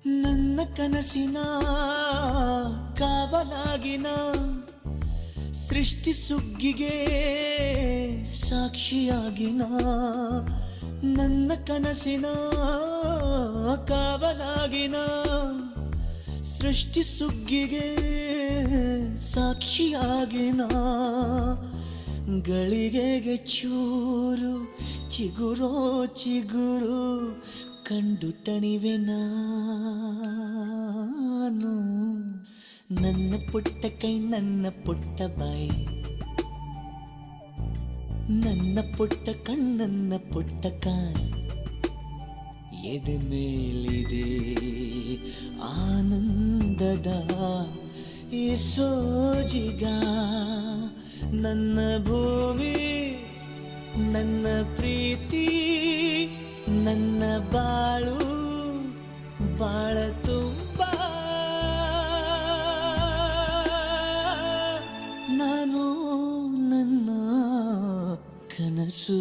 ನನ್ನ ಕನಸಿನ ಕಾವಲಾಗಿನ ಸೃಷ್ಟಿ ಸುಗ್ಗಿಗೆ ಸಾಕ್ಷಿಯಾಗಿನ ನನ್ನ ಕನಸಿನ ಕಾವಲಾಗಿನ ಸೃಷ್ಟಿ ಸುಗ್ಗಿಗೆ ಸಾಕ್ಷಿಯಾಗಿನ ಗಳಿಗೆಗೆ ಚೂರು ಚಿಗುರೋ ಚಿಗುರು ಕಂಡು ತಣಿವೆ ನಾನು. ನನ್ನ ಪುಟ್ಟ ಕೈ ನನ್ನ ಪುಟ್ಟ ಬಾಯಿ, ನನ್ನ ಪುಟ್ಟ ಕಣ್ಣನ್ನ ಪುಟ್ಟ ಕಾಯಿ, ಎದೆ ಮೇಲಿದೆ ಆನಂದದ ಈ ಸೋಜಿಗ. ನನ್ನ ಭೂಮಿ ನನ್ನ ಪ್ರೀತಿ ನನ್ನ ಬಾಳು ಬಾಳ ತುಂಬ ನಾನು ನನ್ನ ಕನಸು.